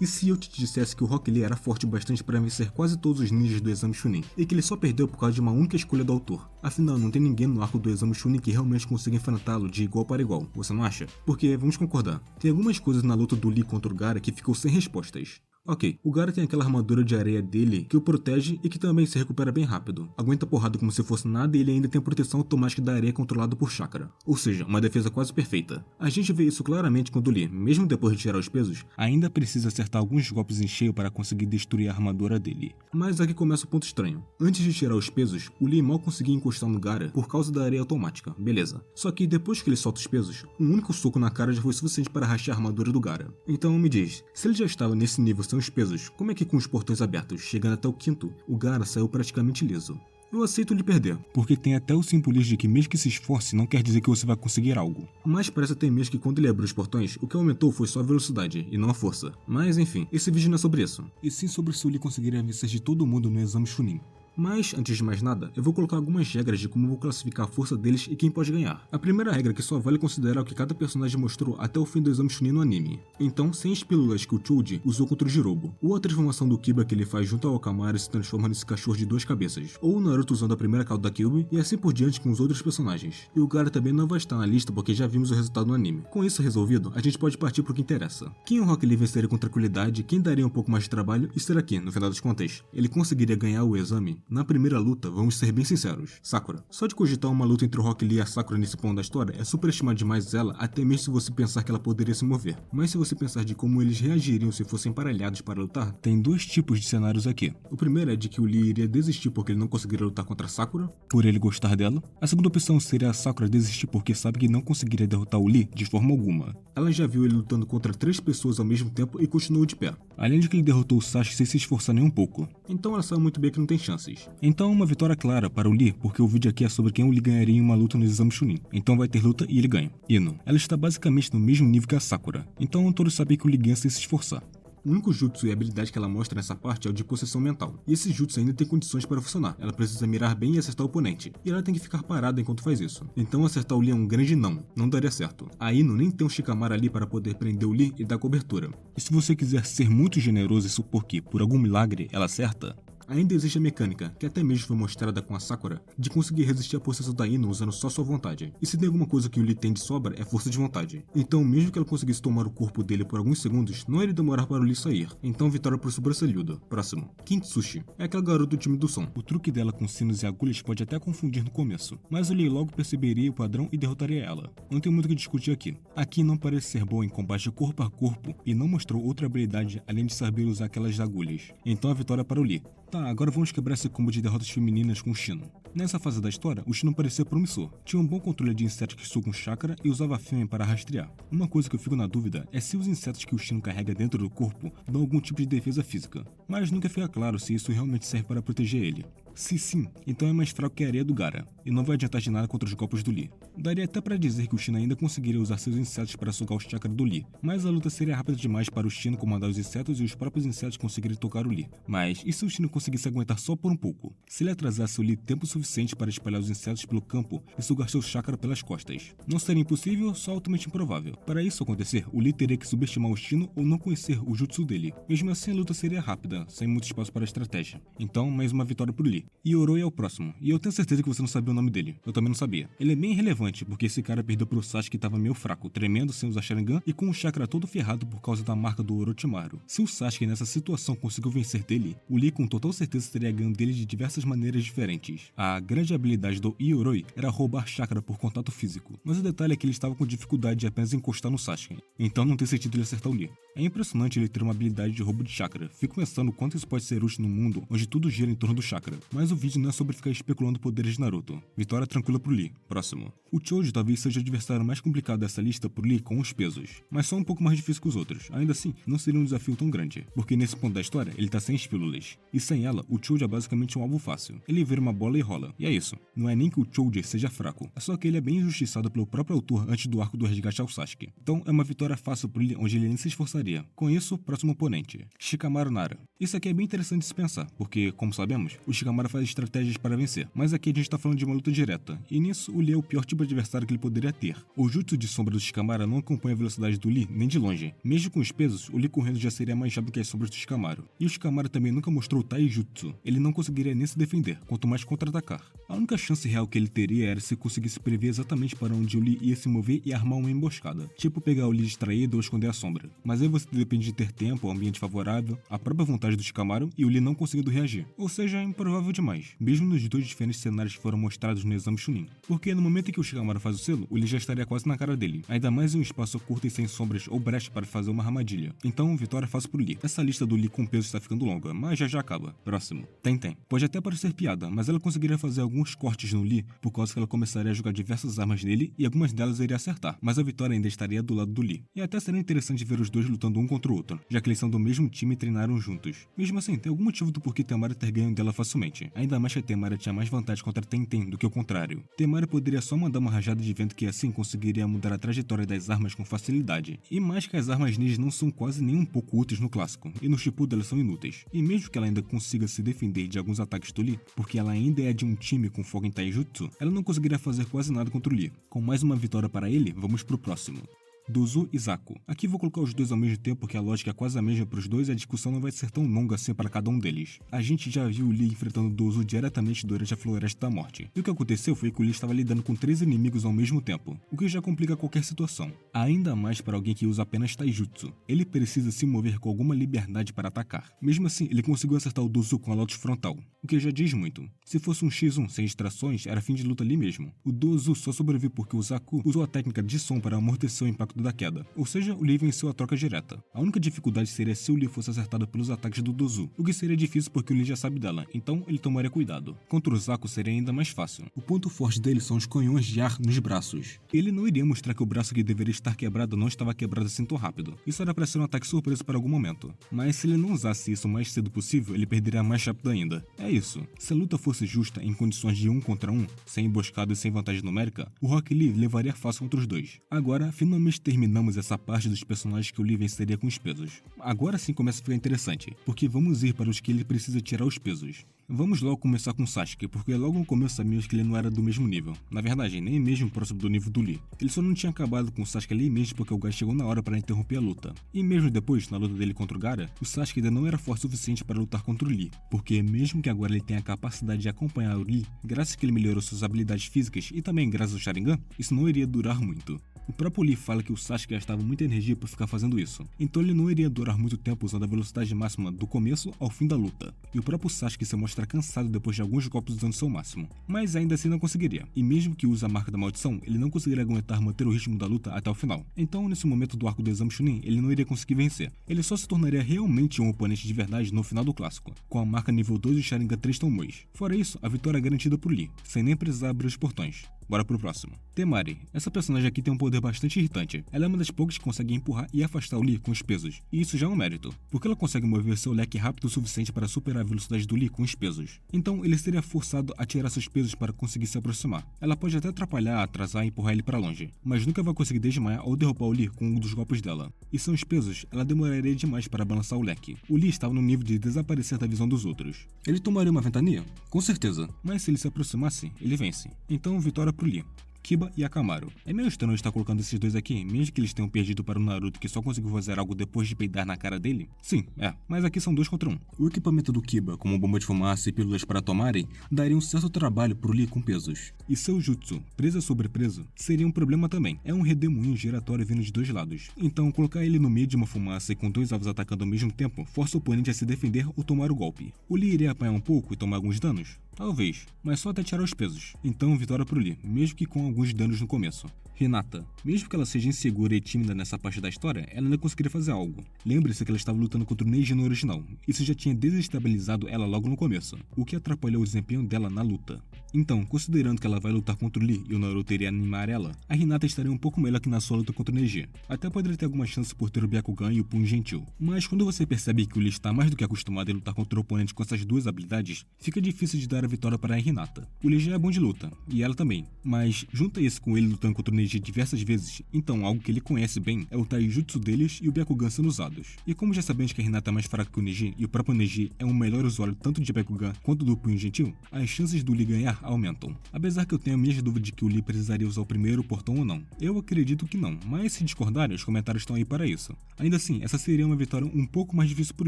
E se eu te dissesse que o Rock Lee era forte bastante para vencer quase todos os ninjas do exame Chunin, e que ele só perdeu por causa de uma única escolha do autor? Afinal, não tem ninguém no arco do exame Chunin que realmente consiga enfrentá-lo de igual para igual, você não acha? Porque, vamos concordar, tem algumas coisas na luta do Lee contra o Gaara que ficou sem respostas. Ok, o Gaara tem aquela armadura de areia dele que o protege e que também se recupera bem rápido. Aguenta porrada como se fosse nada e ele ainda tem a proteção automática da areia controlada por chakra. Ou seja, uma defesa quase perfeita. A gente vê isso claramente quando o Lee, mesmo depois de tirar os pesos, ainda precisa acertar alguns golpes em cheio para conseguir destruir a armadura dele. Mas aqui começa o ponto estranho. Antes de tirar os pesos, o Lee mal conseguia encostar no Gaara por causa da areia automática, beleza. Só que depois que ele solta os pesos, um único soco na cara já foi suficiente para rachar a armadura do Gaara. Então me diz, se ele já estava nesse nível sem os pesos, como é que com os portões abertos, chegando até o quinto, o Gaara saiu praticamente liso? Eu aceito lhe perder, porque tem até o simbolismo de que mesmo que se esforce não quer dizer que você vai conseguir algo. Mas parece até mesmo que quando ele abriu os portões, o que aumentou foi só a velocidade e não a força. Mas enfim, esse vídeo não é sobre isso, e sim sobre se o Lee conseguiria vencer de todo mundo no exame Chunin. Mas, antes de mais nada, eu vou colocar algumas regras de como eu vou classificar a força deles e quem pode ganhar. A primeira regra é que só vale considerar o que cada personagem mostrou até o fim do exame Chunin no anime. Então, sem as pílulas que o Choji usou contra o Jirobo, ou a transformação do Kiba que ele faz junto ao Akamaru se transforma nesse cachorro de 2 cabeças, ou o Naruto usando a primeira cauda da Kyuubi e assim por diante com os outros personagens. E o Gaara também não vai estar na lista porque já vimos o resultado no anime. Com isso resolvido, a gente pode partir pro que interessa. Quem o Rock Lee venceria com tranquilidade, quem daria um pouco mais de trabalho e será que, no final das contas, ele conseguiria ganhar o exame? Na primeira luta, vamos ser bem sinceros, Sakura. Só de cogitar uma luta entre o Rock Lee e a Sakura nesse ponto da história é superestimar demais ela, até mesmo se você pensar que ela poderia se mover. Mas se você pensar de como eles reagiriam se fossem emparelhados para lutar, tem dois tipos de cenários aqui. O primeiro é de que o Lee iria desistir porque ele não conseguiria lutar contra a Sakura, por ele gostar dela. A segunda opção seria a Sakura desistir porque sabe que não conseguiria derrotar o Lee de forma alguma. Ela já viu ele lutando contra 3 pessoas ao mesmo tempo e continuou de pé. Além de que ele derrotou o Sasuke sem se esforçar nem um pouco. Então ela sabe muito bem que não tem chances. Então uma vitória clara para o Lee, porque o vídeo aqui é sobre quem o Lee ganharia em uma luta no exame Chunin. Então vai ter luta e ele ganha. Ino. Ela está basicamente no mesmo nível que a Sakura. Então todos sabem que o Lee ganha sem se esforçar. O único jutsu e habilidade que ela mostra nessa parte é o de possessão mental. E esse jutsu ainda tem condições para funcionar. Ela precisa mirar bem e acertar o oponente. E ela tem que ficar parada enquanto faz isso. Então acertar o Lee é um grande não. Não daria certo. A Ino nem tem um Shikamaru ali para poder prender o Lee e dar cobertura. E se você quiser ser muito generoso e supor que, por algum milagre, ela acerta, ainda existe a mecânica, que até mesmo foi mostrada com a Sakura, de conseguir resistir à possessão da Ino usando só sua vontade. E se tem alguma coisa que o Lee tem de sobra, é força de vontade. Então, mesmo que ela conseguisse tomar o corpo dele por alguns segundos, não iria demorar para o Lee sair. Então, vitória por sobressalhuda. Próximo. Kintsushi. É aquela garota do time do som. O truque dela com sinos e agulhas pode até confundir no começo, mas o Lee logo perceberia o padrão e derrotaria ela. Não tem muito o que discutir aqui. Aqui não parece ser boa em combate corpo a corpo e não mostrou outra habilidade além de saber usar aquelas agulhas. Então, a vitória para o Lee. Tá, agora vamos quebrar esse combo de derrotas femininas com o Shino. Nessa fase da história, o Shino parecia promissor. Tinha um bom controle de insetos que sugam chakra e usava fêmea para rastrear. Uma coisa que eu fico na dúvida é se os insetos que o Shino carrega dentro do corpo dão algum tipo de defesa física. Mas nunca fica claro se isso realmente serve para proteger ele. Se sim, então é mais fraco que a areia do Gaara, e não vai adiantar de nada contra os golpes do Lee. Daria até para dizer que o Shino ainda conseguiria usar seus insetos para sugar o chakra do Lee, mas a luta seria rápida demais para o Shino comandar os insetos e os próprios insetos conseguirem tocar o Lee. Mas e se o Shino conseguisse aguentar só por um pouco? Se ele atrasasse o Lee tempo suficiente para espalhar os insetos pelo campo e sugar seu chakra pelas costas? Não seria impossível, só altamente improvável. Para isso acontecer, o Lee teria que subestimar o Shino ou não conhecer o jutsu dele. Mesmo assim, a luta seria rápida, sem muito espaço para estratégia. Então, mais uma vitória pro Lee. E Yoroi é o próximo, e eu tenho certeza que você não sabia o nome dele. Eu também não sabia. Ele é bem relevante, porque esse cara perdeu pro Sasuke que tava meio fraco, tremendo sem usar Sharingan e com o chakra todo ferrado por causa da marca do Orochimaru. Se o Sasuke nessa situação conseguiu vencer dele, o Lee com total certeza teria ganho dele de diversas maneiras diferentes. A grande habilidade do Yoroi era roubar chakra por contato físico, mas o detalhe é que ele estava com dificuldade de apenas encostar no Sasuke, então não tem sentido ele acertar o Lee. É impressionante ele ter uma habilidade de roubo de chakra. Fico pensando o quanto isso pode ser útil no mundo onde tudo gira em torno do chakra. Mas o vídeo não é sobre ficar especulando poderes de Naruto. Vitória tranquila pro Lee. Próximo. O Choji talvez seja o adversário mais complicado dessa lista pro Lee com os pesos, mas só um pouco mais difícil que os outros. Ainda assim, não seria um desafio tão grande, porque nesse ponto da história ele tá sem as pílulas. E sem ela, o Choji é basicamente um alvo fácil. Ele vira uma bola e rola. E é isso. Não é nem que o Choji seja fraco, é só que ele é bem injustiçado pelo próprio autor antes do arco do resgate ao Sasuke. Então é uma vitória fácil pro Lee onde ele nem se esforçaria. Com isso, próximo oponente. Shikamaru Nara. Isso aqui é bem interessante de se pensar, porque, como sabemos, o Shikamaru Shikamaru faz estratégias para vencer, mas aqui a gente tá falando de uma luta direta, e nisso o Lee é o pior tipo de adversário que ele poderia ter. O jutsu de sombra do Shikamaru não acompanha a velocidade do Lee nem de longe. Mesmo com os pesos, o Lee correndo já seria mais rápido que as sombras do Shikamaru. E o Shikamaru também nunca mostrou o taijutsu, ele não conseguiria nem se defender, quanto mais contra-atacar. A única chance real que ele teria era se conseguisse prever exatamente para onde o Lee ia se mover e armar uma emboscada, tipo pegar o Lee distraído ou esconder a sombra. Mas aí você depende de ter tempo, ambiente favorável, a própria vontade do Shikamaru e o Lee não conseguindo reagir. Ou seja, é improvável demais, mesmo nos dois diferentes cenários que foram mostrados no exame Chunin. Porque no momento em que o Shikamaru faz o selo, o Lee já estaria quase na cara dele, ainda mais em um espaço curto e sem sombras ou brecha para fazer uma armadilha. Então, vitória fácil pro Lee. Essa lista do Lee com peso está ficando longa, mas já acaba. Próximo. Tenten. Pode até parecer piada, mas ela conseguiria fazer alguns cortes no Lee por causa que ela começaria a jogar diversas armas nele e algumas delas iria acertar, mas a vitória ainda estaria do lado do Lee. E até seria interessante ver os dois lutando um contra o outro, já que eles são do mesmo time e treinaram juntos. Mesmo assim, tem algum motivo do porquê Temari ter ganho dela facilmente. Ainda mais que a Temari tinha mais vantagem contra Tenten do que o contrário. Temari poderia só mandar uma rajada de vento que assim conseguiria mudar a trajetória das armas com facilidade. E mais que as armas ninjas não são quase nem um pouco úteis no clássico, e no Shippuden elas são inúteis. E mesmo que ela ainda consiga se defender de alguns ataques do Lee, porque ela ainda é de um time com foco em taijutsu, ela não conseguiria fazer quase nada contra o Lee. Com mais uma vitória para ele, vamos pro próximo. Dozu e Zaku. Aqui vou colocar os dois ao mesmo tempo porque a lógica é quase a mesma para os dois e a discussão não vai ser tão longa assim para cada um deles. A gente já viu o Lee enfrentando Dozu diretamente durante a Floresta da Morte. E o que aconteceu foi que o Lee estava lidando com 3 inimigos ao mesmo tempo, o que já complica qualquer situação. Ainda mais para alguém que usa apenas taijutsu. Ele precisa se mover com alguma liberdade para atacar. Mesmo assim, ele conseguiu acertar o Dozu com a Lotus frontal, o que já diz muito. Se fosse um X1 sem distrações, era fim de luta ali mesmo. O Dozu só sobreviveu porque o Zaku usou a técnica de som para amortecer o impacto da queda, ou seja, o Lee venceu a troca direta. A única dificuldade seria se o Lee fosse acertado pelos ataques do Dozu, o que seria difícil porque o Lee já sabe dela, então ele tomaria cuidado. Contra o Zaku seria ainda mais fácil. O ponto forte dele são os canhões de ar nos braços. Ele não iria mostrar que o braço que deveria estar quebrado não estava quebrado assim tão rápido. Isso era para ser um ataque surpresa para algum momento. Mas se ele não usasse isso o mais cedo possível, ele perderia mais rápido ainda. É isso. Se a luta fosse justa em condições de 1 contra 1, sem emboscada e sem vantagem numérica, o Rock Lee levaria fácil contra os dois. Agora, finalmente terminamos essa parte dos personagens que o Lee venceria com os pesos. Agora sim começa a ficar interessante, porque vamos ir para os que ele precisa tirar os pesos. Vamos logo começar com Sasuke, porque logo no começo sabíamos que ele não era do mesmo nível. Na verdade, nem mesmo próximo do nível do Lee. Ele só não tinha acabado com o Sasuke ali mesmo porque o Gai chegou na hora para interromper a luta. E mesmo depois, na luta dele contra o Gaara, o Sasuke ainda não era forte o suficiente para lutar contra o Lee. Porque mesmo que agora ele tenha a capacidade de acompanhar o Lee, graças a que ele melhorou suas habilidades físicas e também graças ao Sharingan, isso não iria durar muito. O próprio Lee fala que o Sasuke gastava muita energia por ficar fazendo isso, então ele não iria durar muito tempo usando a velocidade máxima do começo ao fim da luta. E o próprio Sasuke se mostra cansado depois de alguns golpes usando seu máximo, mas ainda assim não conseguiria. E mesmo que use a marca da maldição, ele não conseguiria aguentar manter o ritmo da luta até o final. Então nesse momento do arco do exame Chunin, ele não iria conseguir vencer. Ele só se tornaria realmente um oponente de verdade no final do clássico, com a marca nível 2 e Sharingan 3 Tomoes. Fora isso, a vitória é garantida por Lee, sem nem precisar abrir os portões. Bora pro próximo. Temari. Essa personagem aqui tem um poder bastante irritante. Ela é uma das poucas que consegue empurrar e afastar o Lee com os pesos. E isso já é um mérito, porque ela consegue mover seu leque rápido o suficiente para superar a velocidade do Lee com os pesos. Então ele seria forçado a tirar seus pesos para conseguir se aproximar. Ela pode até atrapalhar, atrasar e empurrar ele para longe, mas nunca vai conseguir desmaiar ou derrubar o Lee com um dos golpes dela. E sem os pesos, ela demoraria demais para balançar o leque. O Lee estava no nível de desaparecer da visão dos outros. Ele tomaria uma ventania? Com certeza. Mas se ele se aproximasse, ele vence. Então vitória pro Lee. Kiba e Akamaru. É meio estranho estar colocando esses dois aqui, mesmo que eles tenham perdido para o Naruto que só conseguiu fazer algo depois de peidar na cara dele? Sim, mas aqui são 2 contra 1. O equipamento do Kiba, como bomba de fumaça e pílulas para tomarem, daria um certo trabalho pro Lee com pesos. E seu jutsu, presa sobre preso, seria um problema também. É um redemoinho giratório vindo de 2 lados. Então colocar ele no meio de uma fumaça e com 2 alvos atacando ao mesmo tempo, força o oponente a se defender ou tomar o golpe. O Lee iria apanhar um pouco e tomar alguns danos? Talvez, mas só até tirar os pesos. Então vitória pro Lee, mesmo que com alguns danos no começo. Hinata. Mesmo que ela seja insegura e tímida nessa parte da história, ela ainda conseguiria fazer algo. Lembre-se que ela estava lutando contra o Neji no original. Isso já tinha desestabilizado ela logo no começo, o que atrapalhou o desempenho dela na luta. Então, considerando que ela vai lutar contra o Lee e o Naruto iria animar ela, a Hinata estaria um pouco melhor que na sua luta contra o Neji. Até poderia ter alguma chance por ter o Byakugan e o Punho Gentil. Mas quando você percebe que o Lee está mais do que acostumado a lutar contra o oponente com essas 2 habilidades, fica difícil de dar dar a vitória para a Hinata. O Lee já é bom de luta, e ela também, mas junta isso com ele lutando contra o Neji diversas vezes, então algo que ele conhece bem é o taijutsu deles e o Byakugan sendo usados. E como já sabemos que a Hinata é mais fraca que o Neji e o próprio Neji é um melhor usuário tanto de Byakugan quanto do punho gentil, as chances do Lee ganhar aumentam. Apesar que eu tenho a minha dúvida de que o Lee precisaria usar o primeiro portão ou não. Eu acredito que não, mas se discordarem, os comentários estão aí para isso. Ainda assim, essa seria uma vitória um pouco mais difícil pro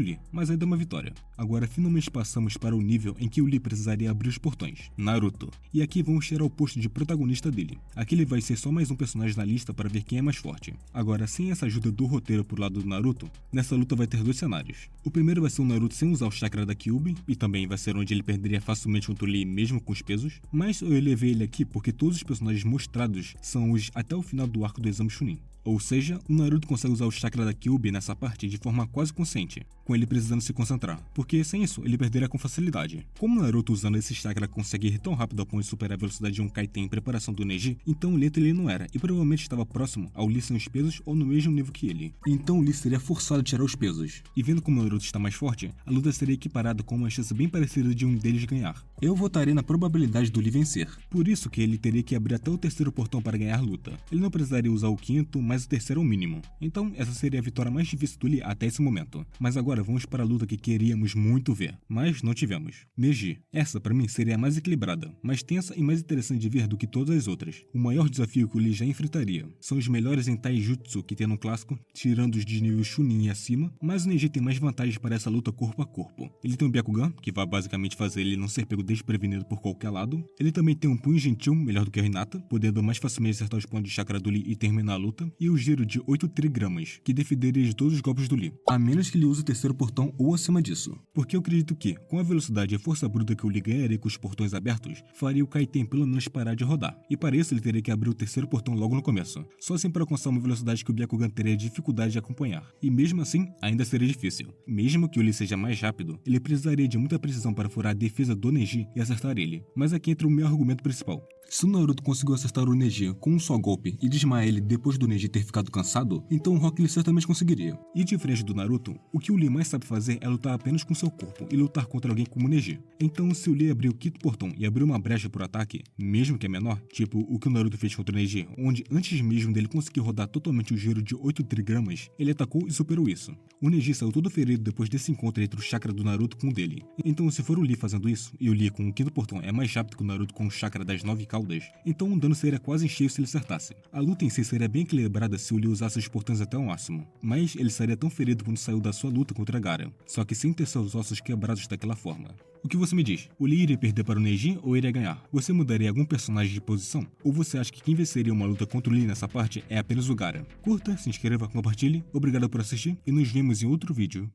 Lee, mas ainda é uma vitória. Agora finalmente passamos para o nível em que o Lee precisaria abrir os portões, Naruto. E aqui vamos tirar o posto de protagonista dele. Aqui ele vai ser só mais um personagem na lista para ver quem é mais forte. Agora, sem essa ajuda do roteiro pro lado do Naruto, nessa luta vai ter dois cenários. O primeiro vai ser o Naruto sem usar o chakra da Kyuubi, e também vai ser onde ele perderia facilmente contra o Lee mesmo com os pesos, mas eu elevei ele aqui porque todos os personagens mostrados são os até o final do arco do Exame Chunin. Ou seja, o Naruto consegue usar o chakra da Kyuubi nessa parte de forma quase consciente, com ele precisando se concentrar, porque sem isso ele perderia com facilidade. Como o Naruto usando esse chakra consegue ir tão rápido a ponto de superar a velocidade de um Kaiten em preparação do Neji, então lento ele não era, e provavelmente estava próximo ao Lee sem os pesos ou no mesmo nível que ele. Então o Lee seria forçado a tirar os pesos. E vendo como o Naruto está mais forte, a luta seria equiparada com uma chance bem parecida de um deles ganhar. Eu votaria na probabilidade do Lee vencer, por isso que ele teria que abrir até o terceiro portão para ganhar a luta. Ele não precisaria usar o quinto, mas o terceiro é o mínimo. Então essa seria a vitória mais difícil do Lee até esse momento. Mas agora vamos para a luta que queríamos muito ver, mas não tivemos. Neji. Essa para mim seria a mais equilibrada, mais tensa e mais interessante de ver do que todas as outras. O maior desafio que o Lee já enfrentaria. São os melhores em taijutsu que tem no clássico, tirando os de nível Chunin e acima, mas o Neji tem mais vantagens para essa luta corpo a corpo. Ele tem um Byakugan, que vai basicamente fazer ele não ser pego desprevenido por qualquer lado. Ele também tem um punho gentil melhor do que a Hinata, podendo mais facilmente acertar os pontos de chakra do Lee e terminar a luta, e o giro de 8 trigramas, que defenderia de todos os golpes do Lee, a menos que ele use o terceiro portão ou acima disso. Porque eu acredito que, com a velocidade e a força bruta que o Lee ganharia com os portões abertos, faria o Kaiten pelo menos parar de rodar, e para isso ele teria que abrir o terceiro portão logo no começo, só assim para alcançar uma velocidade que o Byakugan teria dificuldade de acompanhar, e mesmo assim, ainda seria difícil. Mesmo que o Lee seja mais rápido, ele precisaria de muita precisão para furar a defesa do Neji e acertar ele, mas aqui entra o meu argumento principal. Se o Naruto conseguiu acertar o Neji com um só golpe e desmaiar ele depois do Neji ter ficado cansado, então o Rock Lee certamente conseguiria. E diferente do Naruto, o que o Lee mais sabe fazer é lutar apenas com seu corpo e lutar contra alguém como o Neji. Então se o Lee abrir o quinto portão e abrir uma brecha por ataque, mesmo que é menor, tipo o que o Naruto fez contra o Neji, onde antes mesmo dele conseguir rodar totalmente o giro de 8 trigramas, ele atacou e superou isso. O Neji saiu todo ferido depois desse encontro entre o chakra do Naruto com o dele. Então se for o Lee fazendo isso, e o Lee com o quinto portão é mais rápido que o Naruto com o chakra das 9 caudas, então o dano seria quase em cheio se ele acertasse. A luta em si seria bem equilibrada se o Lee usasse os portões até o máximo, mas ele estaria tão ferido quando saiu da sua luta contra Gaara, só que sem ter seus ossos quebrados daquela forma. O que você me diz? O Lee iria perder para o Neji ou iria ganhar? Você mudaria algum personagem de posição? Ou você acha que quem venceria uma luta contra o Lee nessa parte é apenas o Gaara? Curta, se inscreva, compartilhe, obrigado por assistir e nos vemos em outro vídeo.